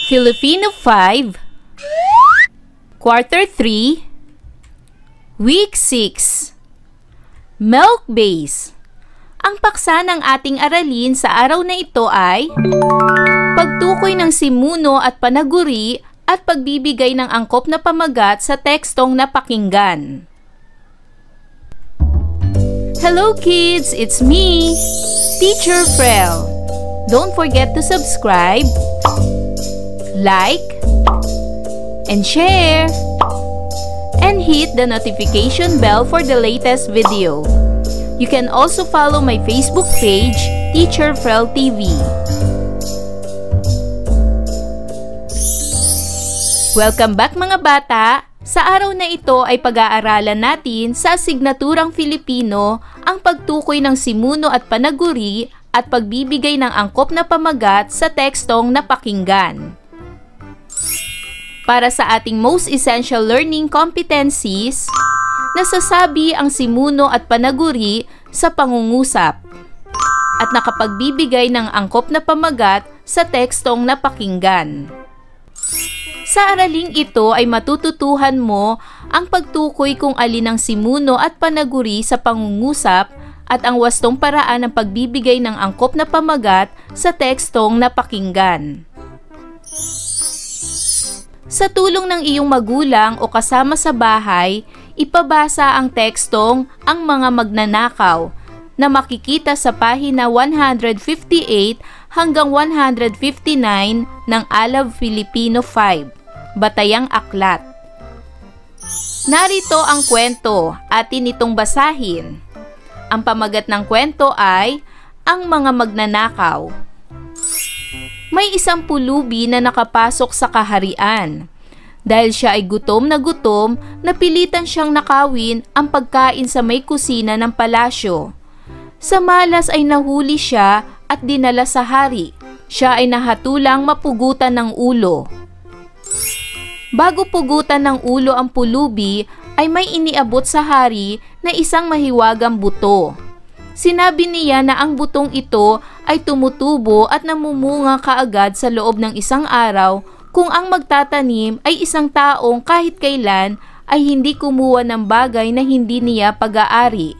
Filipino 5, Quarter 3, Week 6, Milk Base. Ang paksa ng ating aralin sa araw na ito ay pagtukoy ng simuno at panaguri at pagbibigay ng angkop na pamagat sa tekstong napakinggan. Hello kids! It's me, Teacher Frel. Don't forget to subscribe, like, and share, and hit the notification bell for the latest video. You can also follow my Facebook page, Teacher Frel TV. Welcome back mga bata! Sa araw na ito ay pag-aaralan natin sa asignaturang Filipino ang pagtukoy ng simuno at panaguri at pagbibigay ng angkop na pamagat sa tekstong napakinggan. Para sa ating most essential learning competencies, nasasabi ang simuno at panaguri sa pangungusap at nakapagbibigay ng angkop na pamagat sa tekstong napakinggan. Sa araling ito ay matututuhan mo ang pagtukoy kung alin ang simuno at panaguri sa pangungusap at ang wastong paraan ng pagbibigay ng angkop na pamagat sa tekstong napakinggan. Sa tulong ng iyong magulang o kasama sa bahay, ipabasa ang tekstong Ang Mga Magnanakaw na makikita sa pahina 158 hanggang 159 ng Alab Filipino 5, Batayang Aklat. Narito ang kwento, atin itong basahin. Ang pamagat ng kwento ay Ang Mga Magnanakaw. May isang pulubi na nakapasok sa kaharian. Dahil siya ay gutom, napilitan siyang nakawin ang pagkain sa may kusina ng palasyo. Sa malas ay nahuli siya at dinala sa hari. Siya ay nahatulang mapugutan ng ulo. Bago pugutan ng ulo ang pulubi, ay may iniabot sa hari na isang mahiwagang buto. Sinabi niya na ang butong ito ay tumutubo at namumunga kaagad sa loob ng isang araw kung ang magtatanim ay isang taong kahit kailan ay hindi kumuha ng bagay na hindi niya pag-aari.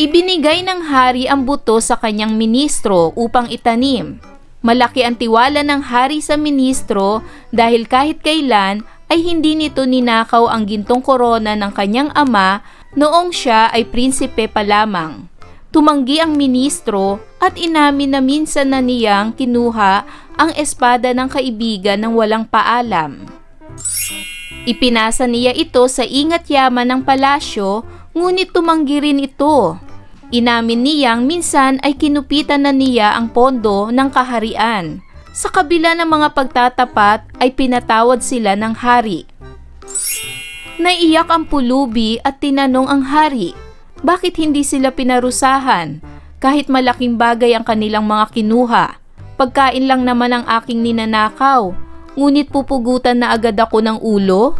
Ibinigay ng hari ang buto sa kanyang ministro upang itanim. Malaki ang tiwala ng hari sa ministro dahil kahit kailan ay hindi nito ninakaw ang gintong korona ng kanyang ama noong siya ay prinsipe pa lamang. Tumanggi ang ministro at inamin na minsan na niyang kinuha ang espada ng kaibigan ng walang paalam. Ipinasa niya ito sa ingat yaman ng palasyo, ngunit tumanggi rin ito. Inamin niyang minsan ay kinupitan na niya ang pondo ng kaharian. Sa kabila ng mga pagtatapat ay pinatawad sila ng hari. Naiyak ang pulubi at tinanong ang hari, bakit hindi sila pinarusahan? Kahit malaking bagay ang kanilang mga kinuha. Pagkain lang naman ang aking ninanakaw, ngunit pupugutan na agad ako ng ulo?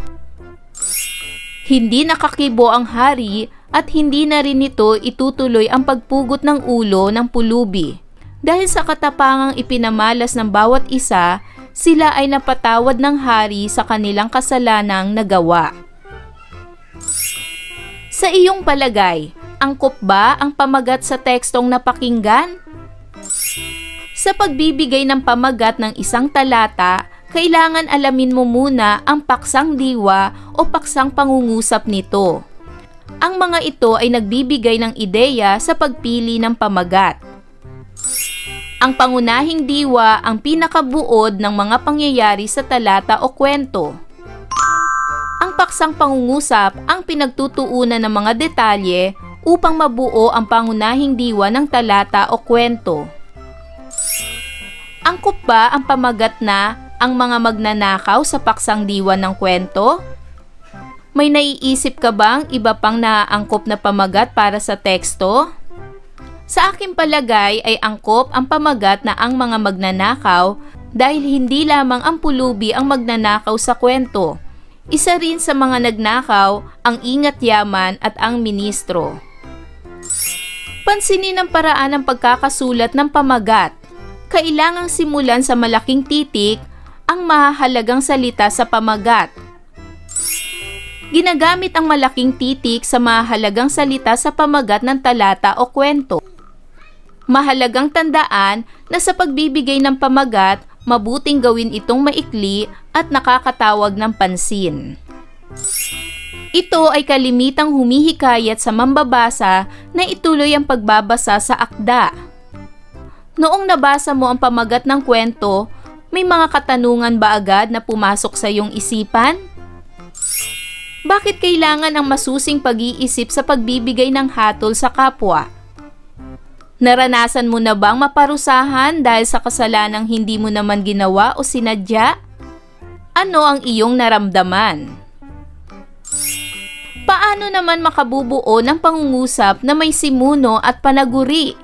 Hindi nakakibo ang hari at hindi na rin ito itutuloy ang pagpugot ng ulo ng pulubi. Dahil sa katapangang ipinamalas ng bawat isa, sila ay napatawad ng hari sa kanilang kasalanang nagawa. Sa iyong palagay, angkop ba ang pamagat sa tekstong napakinggan? Sa pagbibigay ng pamagat ng isang talata, kailangan alamin mo muna ang paksang diwa o paksang pangungusap nito. Ang mga ito ay nagbibigay ng ideya sa pagpili ng pamagat. Ang pangunahing diwa ang pinakabuod ng mga pangyayari sa talata o kwento. Ang paksang pangungusap ang pinagtutuunan ng mga detalye upang mabuo ang pangunahing diwa ng talata o kwento. Angkop ba ang pamagat na Ang Mga Magnanakaw sa paksang diwa ng kwento? May naiisip ka bang iba pang naaangkop na pamagat para sa teksto? Sa aking palagay ay angkop ang pamagat na Ang Mga Magnanakaw dahil hindi lamang ang pulubi ang magnanakaw sa kwento. Isa rin sa mga nagnakaw ang ingat yaman at ang ministro. Pansinin ang paraan ng pagkakasulat ng pamagat. kailangang simulan sa malaking titik ang mahahalagang salita sa pamagat. Ginagamit ang malaking titik sa mahahalagang salita sa pamagat ng talata o kwento. Mahalagang tandaan na sa pagbibigay ng pamagat, mabuting gawin itong maikli at nakakatawag ng pansin. Ito ay kalimitang humihikayat sa mambabasa na ituloy ang pagbabasa sa akda. Noong nabasa mo ang pamagat ng kwento, may mga katanungan ba agad na pumasok sa iyong isipan? Bakit kailangan ang masusing pag-iisip sa pagbibigay ng hatol sa kapwa? Naranasan mo na bang maparusahan dahil sa kasalanang hindi mo naman ginawa o sinadya? Ano ang iyong naramdaman? Paano naman makabubuo ng pangungusap na may simuno at panaguri?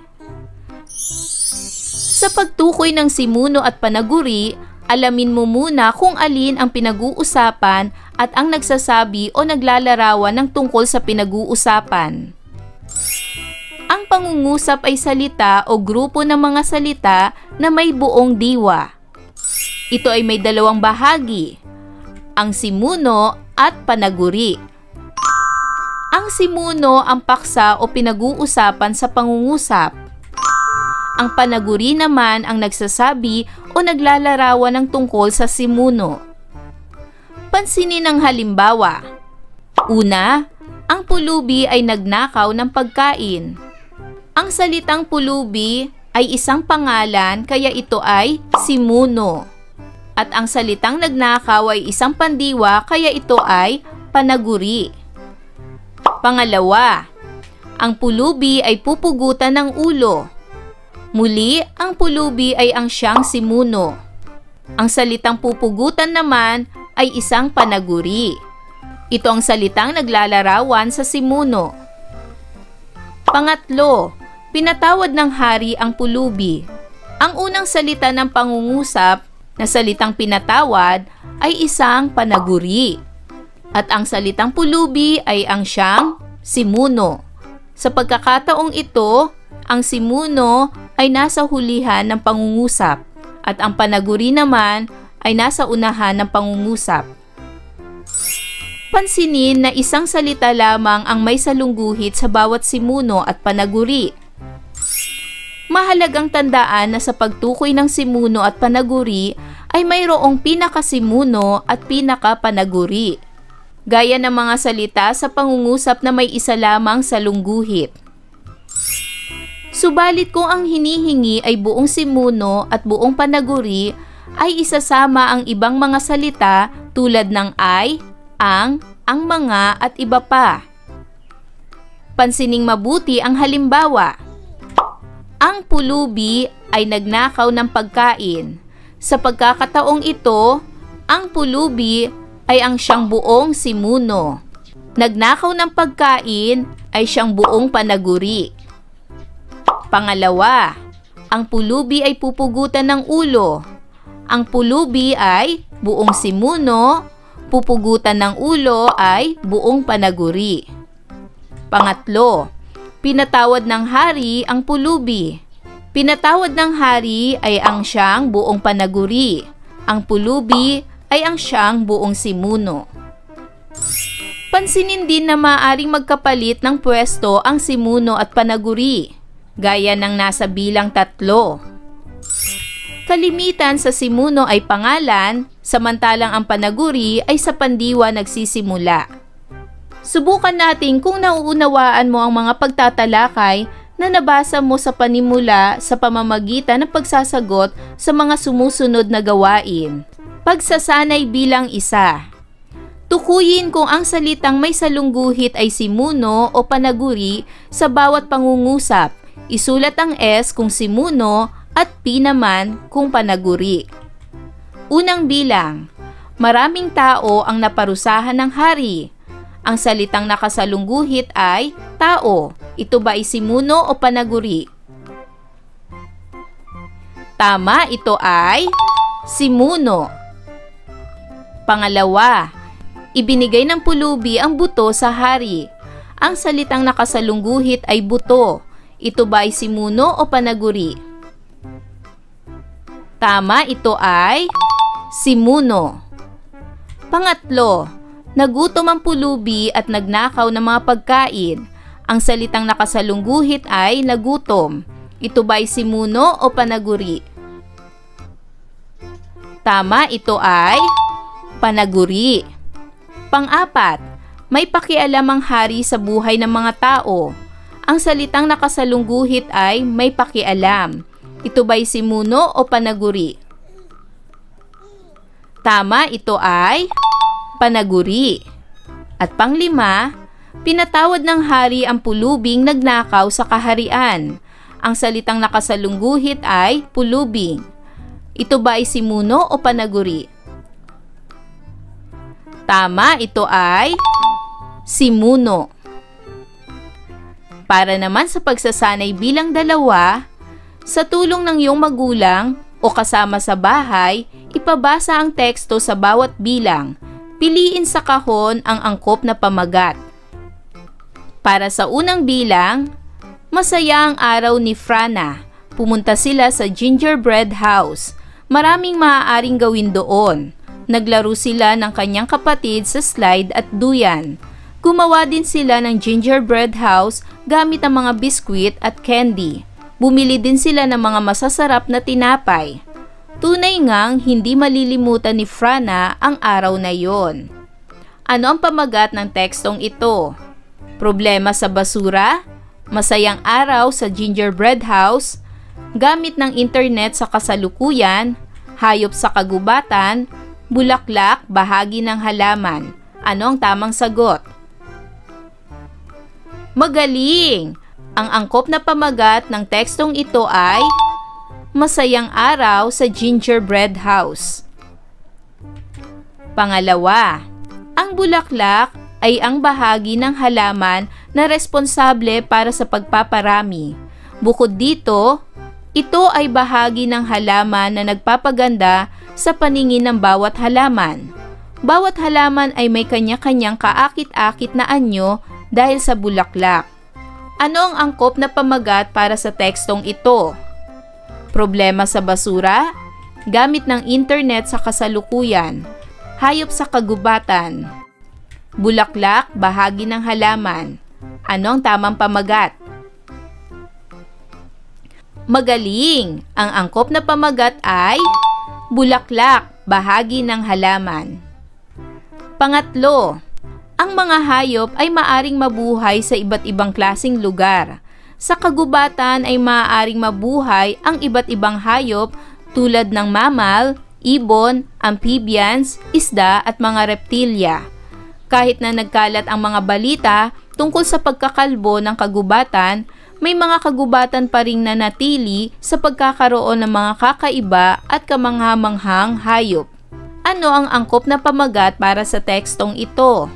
Sa pagtukoy ng simuno at panaguri, alamin mo muna kung alin ang pinag-uusapan at ang nagsasabi o naglalarawan ng tungkol sa pinag-uusapan. Ang pangungusap ay salita o grupo ng mga salita na may buong diwa. Ito ay may dalawang bahagi, ang simuno at panaguri. Ang simuno ang paksa o pinag-uusapan sa pangungusap. Ang panaguri naman ang nagsasabi o naglalarawan ng tungkol sa simuno. Pansinin ang halimbawa. Una, ang pulubi ay nagnakaw ng pagkain. Ang salitang pulubi ay isang pangalan kaya ito ay simuno. At ang salitang nagnakaw ay isang pandiwa kaya ito ay panaguri. Pangalawa, ang pulubi ay pupugutan ng ulo. Muli, ang pulubi ay ang siyang simuno. Ang salitang pupugutan naman ay isang panaguri. Ito ang salitang naglalarawan sa simuno. Pangatlo, pinatawad ng hari ang pulubi. Ang unang salita ng pangungusap na salitang pinatawad ay isang panaguri. At ang salitang pulubi ay ang siyang simuno. Sa pagkakataong ito, ang simuno ay nasa hulihan ng pangungusap at ang panaguri naman ay nasa unahan ng pangungusap. Pansinin na isang salita lamang ang may salungguhit sa bawat simuno at panaguri. Mahalagang tandaan na sa pagtukoy ng simuno at panaguri ay mayroong pinakasimuno at pinakapanaguri, gaya ng mga salita sa pangungusap na may isa lamang salungguhit. Subalit kung ang hinihingi ay buong simuno at buong panaguri, ay isasama ang ibang mga salita tulad ng ay, ang mga at iba pa. Pansining mabuti ang halimbawa. Ang pulubi ay nagnakaw ng pagkain. Sa pagkakataong ito, ang pulubi ay ang siyang buong simuno. Nagnakaw ng pagkain ay siyang buong panaguri. Pangalawa, ang pulubi ay pupugutan ng ulo. Ang pulubi ay buong simuno, pupugutan ng ulo ay buong panaguri. Pangatlo, pinatawad ng hari ang pulubi. Pinatawad ng hari ay ang siyang buong panaguri. Ang pulubi ay ang siyang buong simuno. Pansinin din na maaaring magkapalit ng pwesto ang simuno at panaguri, gaya ng nasa bilang 3. Kalimitan sa simuno ay pangalan, samantalang ang panaguri ay sa pandiwa nagsisimula. Subukan natin kung nauunawaan mo ang mga pagtatalakay na nabasa mo sa panimula sa pamamagitan ng pagsasagot sa mga sumusunod na gawain. Pagsasanay bilang 1. Tukuyin kung ang salitang may salungguhit ay simuno o panaguri sa bawat pangungusap. Isulat ang S kung simuno at P naman kung panaguri. Unang bilang, maraming tao ang naparusahan ng hari. Ang salitang nakasalungguhit ay tao. Ito ba ay simuno o panaguri? Tama, ito ay simuno. Pangalawa, ibinigay ng pulubi ang buto sa hari. Ang salitang nakasalungguhit ay buto. Ito ba ay simuno o panaguri? Tama, ito ay simuno. Pangatlo, nagutom ang pulubi at nagnakaw ng mga pagkain. Ang salitang nakasalungguhit ay nagutom. Ito ba ay simuno o panaguri? Tama, ito ay panaguri. Pang-apat, may pakialam ang hari sa buhay ng mga tao. Ang salitang nakasalungguhit ay may pakialam. Ito ba'y simuno o panaguri? Tama, ito ay panaguri. At panglima, pinatawad ng hari ang pulubing nagnakaw sa kaharian. Ang salitang nakasalungguhit ay pulubing. Ito ba ay simuno o panaguri? Tama, ito ay simuno. Para naman sa pagsasanay bilang dalawa, sa tulong ng iyong magulang o kasama sa bahay, ipabasa ang teksto sa bawat bilang. Piliin sa kahon ang angkop na pamagat. Para sa unang bilang, masaya ang araw ni Frana. Pumunta sila sa gingerbread house. Maraming maaaring gawin doon. Naglaro sila ng kanyang kapatid sa slide at duyan. Gumawa din sila ng gingerbread house gamit ang mga biskwit at candy. Bumili din sila ng mga masasarap na tinapay. Tunay ngang hindi malilimutan ni Frana ang araw na yon. Ano ang pamagat ng tekstong ito? Problema sa basura? Masayang araw sa gingerbread house? Gamit ng internet sa kasalukuyan? Hayop sa kagubatan? Bulaklak, bahagi ng halaman. Ano ang tamang sagot? Magaling! Ang angkop na pamagat ng tekstong ito ay masayang araw sa gingerbread house. Pangalawa, ang bulaklak ay ang bahagi ng halaman na responsable para sa pagpaparami. Bukod dito, ito ay bahagi ng halaman na nagpapaganda sa paningin ng bawat halaman. Bawat halaman ay may kanya-kanyang kaakit-akit na anyo dahil sa bulaklak. Ano ang angkop na pamagat para sa tekstong ito? Problema sa basura? Gamit ng internet sa kasalukuyan. Hayop sa kagubatan. Bulaklak, bahagi ng halaman. Ano ang tamang pamagat? Magaling! Ang angkop na pamagat ay bulaklak, bahagi ng halaman. Pangatlo, ang mga hayop ay maaring mabuhay sa iba't ibang klasing lugar. Sa kagubatan ay maaaring mabuhay ang iba't ibang hayop tulad ng mammal, ibon, amphibians, isda at mga reptilya. Kahit na nagkalat ang mga balita tungkol sa pagkakalbo ng kagubatan, may mga kagubatan pa ring nanatili sa pagkakaroon ng mga kakaiba at kamangha-manghang hayop. Ano ang angkop na pamagat para sa tekstong ito?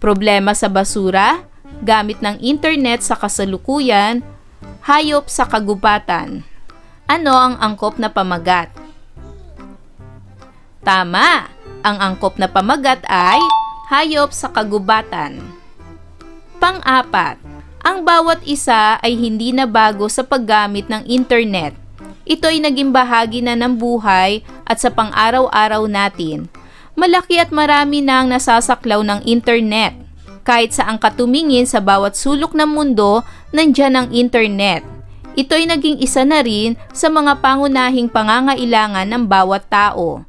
Problema sa basura? Gamit ng internet sa kasalukuyan? Hayop sa kagubatan? Ano ang angkop na pamagat? Tama! Ang angkop na pamagat ay hayop sa kagubatan. Pang-apat, ang bawat isa ay hindi na bago sa paggamit ng internet. Ito ay naging bahagi na ng buhay at sa pang-araw-araw natin. Malaki at marami na ang nasasaklaw ng internet. Kahit saang katumingin sa bawat sulok ng mundo, nandyan ang internet. Ito ay naging isa na rin sa mga pangunahing pangangailangan ng bawat tao.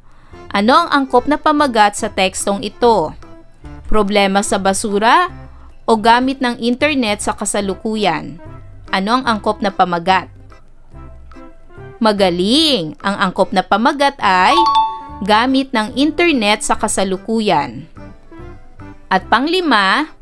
Ano ang angkop na pamagat sa tekstong ito? Problema sa basura o gamit ng internet sa kasalukuyan? Ano ang angkop na pamagat? Magaling! Ang angkop na pamagat ay gamit ng internet sa kasalukuyan. At panglima,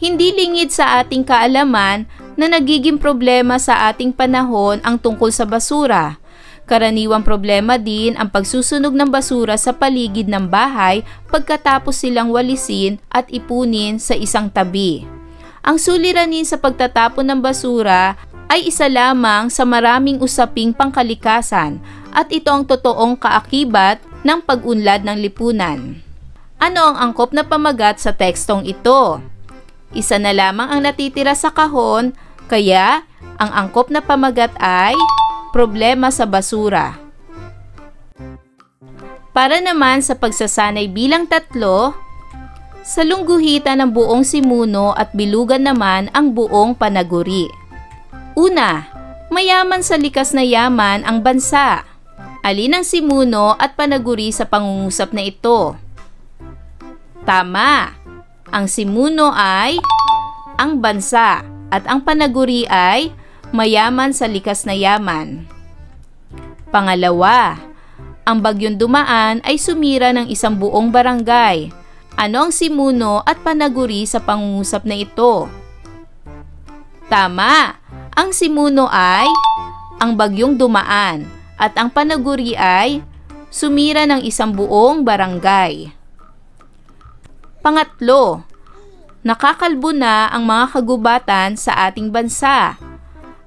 hindi lingid sa ating kaalaman na nagiging problema sa ating panahon ang tungkol sa basura. Karaniwang problema din ang pagsusunog ng basura sa paligid ng bahay pagkatapos silang walisin at ipunin sa isang tabi. Ang suliranin sa pagtatapon ng basura ay isa lamang sa maraming usaping pangkalikasan at ito ang totoong kaakibat ng pag-unlad ng lipunan. Ano ang angkop na pamagat sa tekstong ito? Isa na lamang ang natitira sa kahon, kaya ang angkop na pamagat ay problema sa basura. Para naman sa pagsasanay bilang 3, sa lungguhitan ng buong simuno at bilugan naman ang buong panaguri. Una, mayaman sa likas na yaman ang bansa. Alin ang simuno at panaguri sa pangungusap na ito? Tama! Ang simuno ay ang bansa at ang panaguri ay mayaman sa likas na yaman. Pangalawa, ang bagyong dumaan ay sumira ng isang buong barangay. Ano ang simuno at panaguri sa pangungusap na ito? Tama! Ang simuno ay ang bagyong dumaan at ang panaguri ay sumira ng isang buong barangay. Pangatlo, nakakalbo na ang mga kagubatan sa ating bansa.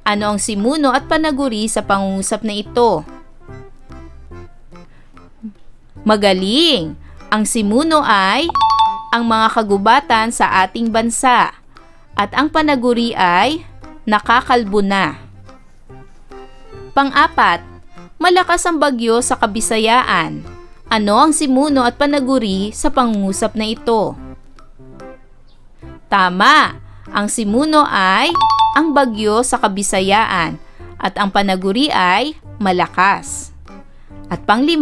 Ano ang simuno at panaguri sa pangungusap na ito? Magaling! Ang simuno ay ang mga kagubatan sa ating bansa at ang panaguri ay nakakalbo na. Pang-apat, malakas ang bagyo sa Kabisayaan. Ano ang simuno at panaguri sa pangungusap na ito? Tama! Ang simuno ay ang bagyo sa Kabisayaan at ang panaguri ay malakas. At pang-5,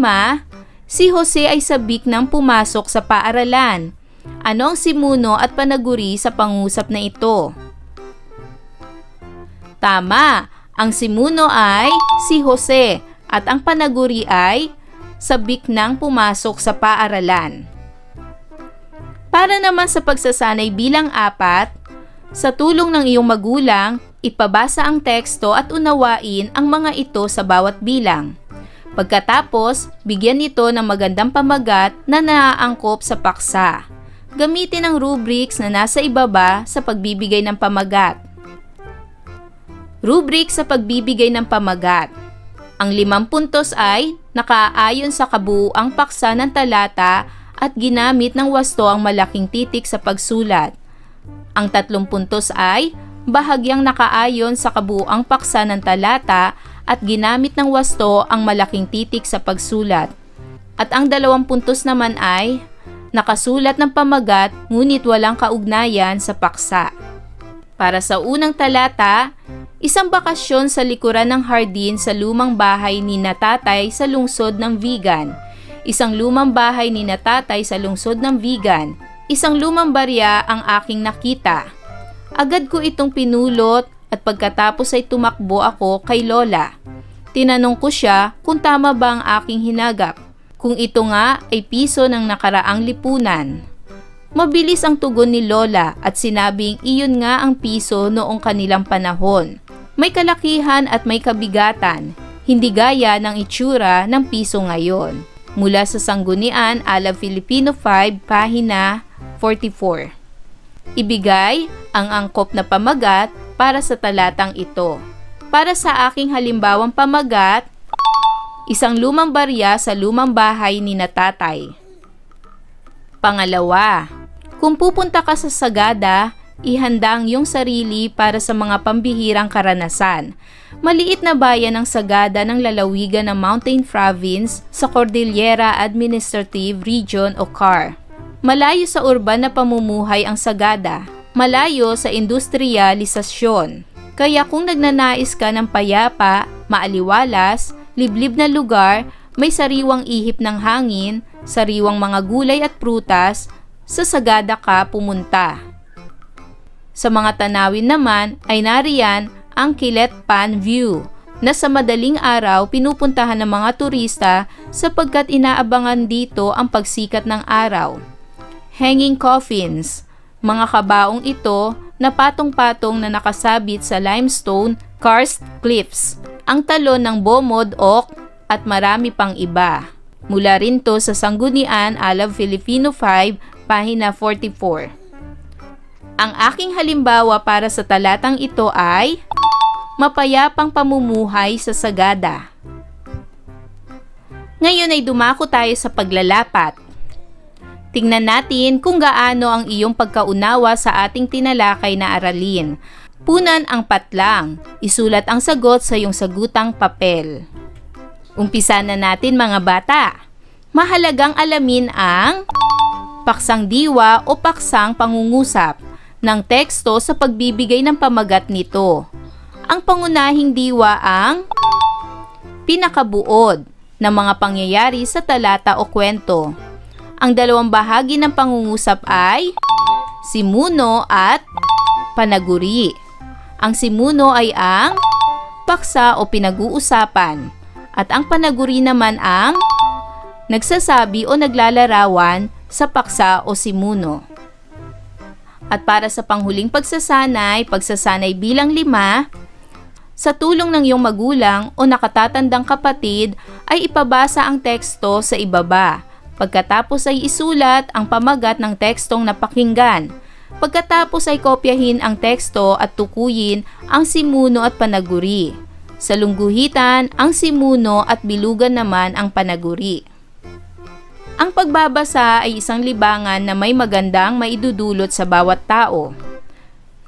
si Jose ay sabik nang pumasok sa paaralan. Ano ang simuno at panaguri sa pangungusap na ito? Tama! Ang simuno ay si Jose at ang panaguri ay sabik nang pumasok sa paaralan. Para naman sa pagsasanay bilang 4, sa tulong ng iyong magulang, ipabasa ang teksto at unawain ang mga ito sa bawat bilang. Pagkatapos, bigyan ito ng magandang pamagat na naaangkop sa paksa. Gamitin ang rubrics na nasa ibaba sa pagbibigay ng pamagat. Rubric sa pagbibigay ng pamagat. Ang 5 puntos ay nakaayon sa kabuuang paksa ng talata at ginamit ng wasto ang malaking titik sa pagsulat. Ang 3 puntos ay bahagyang nakaayon sa kabuuang paksa ng talata at ginamit ng wasto ang malaking titik sa pagsulat. At ang 2 puntos naman ay nakasulat ng pamagat ngunit walang kaugnayan sa paksa. Para sa unang talata, isang bakasyon sa likuran ng hardin sa lumang bahay ni Natatay sa lungsod ng Vigan. Isang lumang bahay ni Natatay sa lungsod ng Vigan. Isang lumang barya ang aking nakita. Agad ko itong pinulot at pagkatapos ay tumakbo ako kay Lola. Tinanong ko siya kung tama ba ang aking hinagap. Kung ito nga ay piso ng nakaraang lipunan. Mabilis ang tugon ni Lola at sinabing iyon nga ang piso noong kanilang panahon. May kalakihan at may kabigatan, hindi gaya ng itsura ng piso ngayon. Mula sa Sanggunian, Alab Filipino 5, pahina 44. Ibigay ang angkop na pamagat para sa talatang ito. Para sa aking halimbawang pamagat, isang lumang barya sa lumang bahay ni Natatay. Pangalawa, kung pupunta ka sa Sagada, ihanda ang iyong sarili para sa mga pambihirang karanasan. Maliit na bayan ng Sagada ng lalawigan ng Mountain Province sa Cordillera Administrative Region o CAR. Malayo sa urban na pamumuhay ang Sagada, malayo sa industrialisasyon. Kaya kung nagnanais ka ng payapa, maaliwalas, liblib na lugar, may sariwang ihip ng hangin, sariwang mga gulay at prutas, sa Sagada ka pumunta. Sa mga tanawin naman ay nariyan ang Kilet Pan View na sa madaling araw pinupuntahan ng mga turista sapagkat inaabangan dito ang pagsikat ng araw. Hanging coffins, mga kabaong ito na patong-patong na nakasabit sa limestone karst cliffs, ang talon ng Bomod Oak at marami pang iba. Mula rin to sa Sanggunian, Alab Filipino 5, pahina 44. Ang aking halimbawa para sa talatang ito ay mapayapang pamumuhay sa Sagada. Ngayon ay dumako tayo sa paglalapat. Tingnan natin kung gaano ang iyong pagkaunawa sa ating tinalakay na aralin. Punan ang patlang. Isulat ang sagot sa iyong sagutang papel. Umpisa na natin mga bata. mahalagang alamin ang paksang diwa o paksang pangungusap ng teksto sa pagbibigay ng pamagat nito. Ang pangunahing diwa ang pinakabuod ng mga pangyayari sa talata o kwento. Ang dalawang bahagi ng pangungusap ay simuno at panaguri. Ang simuno ay ang paksa o pinag-uusapan at ang panaguri naman ang nagsasabi o naglalarawan sa paksa o simuno. At para sa panghuling pagsasanay bilang 5, sa tulong ng iyong magulang o nakatatandang kapatid ay ipabasa ang teksto sa ibaba. Pagkatapos ay isulat ang pamagat ng tekstong napakinggan. Pagkatapos ay kopyahin ang teksto at tukuyin ang simuno at panaguri. Sa lungguhitan, ang simuno at bilugan naman ang panaguri. Ang pagbabasa ay isang libangan na may magandang maidudulot sa bawat tao.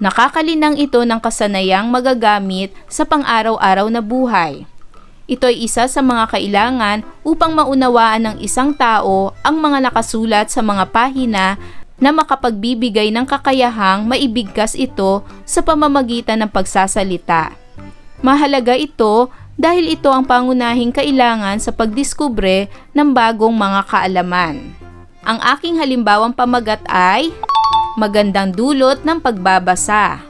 Nakakalinang ito ng kasanayang magagamit sa pang-araw-araw na buhay. Ito ay isa sa mga kailangan upang maunawaan ng isang tao ang mga nakasulat sa mga pahina na makapagbibigay ng kakayahang maibigkas ito sa pamamagitan ng pagsasalita. Mahalaga ito dahil ito ang pangunahing kailangan sa pagdiskubre ng bagong mga kaalaman. Ang aking halimbawang pamagat ay magandang dulot ng pagbabasa.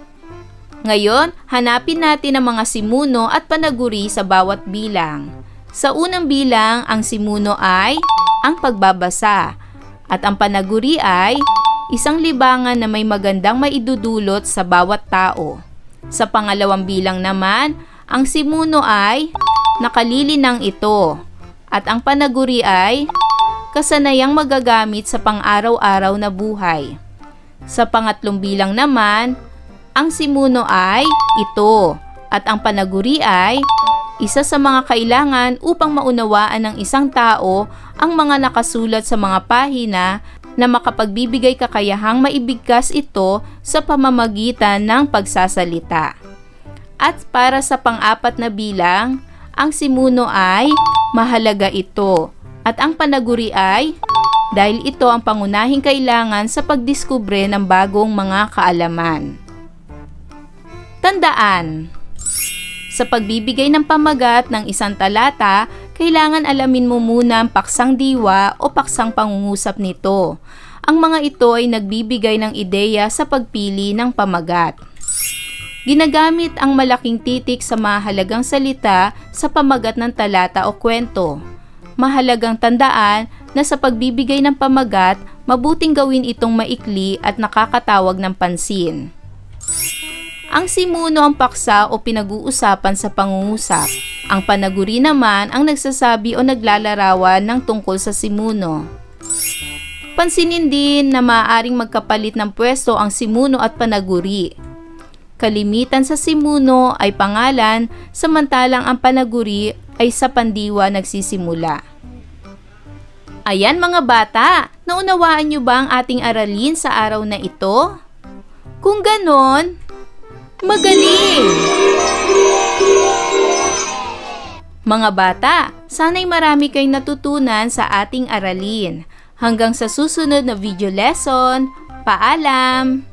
Ngayon, hanapin natin ang mga simuno at panaguri sa bawat bilang. Sa unang bilang, ang simuno ay ang pagbabasa at ang panaguri ay isang libangan na may magandang maidudulot sa bawat tao. Sa pangalawang bilang naman, ang simuno ay nakalilinang ito at ang panaguri ay kasanayang magagamit sa pang-araw-araw na buhay. Sa pangatlong bilang naman, ang simuno ay ito at ang panaguri ay isa sa mga kailangan upang maunawaan ng isang tao ang mga nakasulat sa mga pahina na makapagbibigay kakayahang maibigkas ito sa pamamagitan ng pagsasalita. At para sa pang-apat na bilang, ang simuno ay mahalaga ito at ang panaguri ay dahil ito ang pangunahing kailangan sa pagdiskubre ng bagong mga kaalaman. Tandaan, sa pagbibigay ng pamagat ng isang talata, kailangan alamin mo muna ang paksang diwa o paksang pangungusap nito. Ang mga ito ay nagbibigay ng ideya sa pagpili ng pamagat. Ginagamit ang malaking titik sa mahalagang salita sa pamagat ng talata o kwento. Mahalagang tandaan na sa pagbibigay ng pamagat, mabuting gawin itong maikli at nakakatawag ng pansin. Ang simuno ang paksa o pinag-uusapan sa pangungusap. Ang panaguri naman ang nagsasabi o naglalarawan ng tungkol sa simuno. Pansinin din na maaaring magkapalit ng pwesto ang simuno at panaguri. Kalimitan sa simuno ay pangalan, samantalang ang panaguri ay sa pandiwa nagsisimula. Ayan mga bata, naunawaan niyo ba ang ating aralin sa araw na ito? Kung ganon, magaling! Mga bata, sana'y marami kayong natutunan sa ating aralin. Hanggang sa susunod na video lesson, paalam!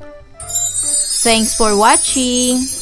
Thanks for watching!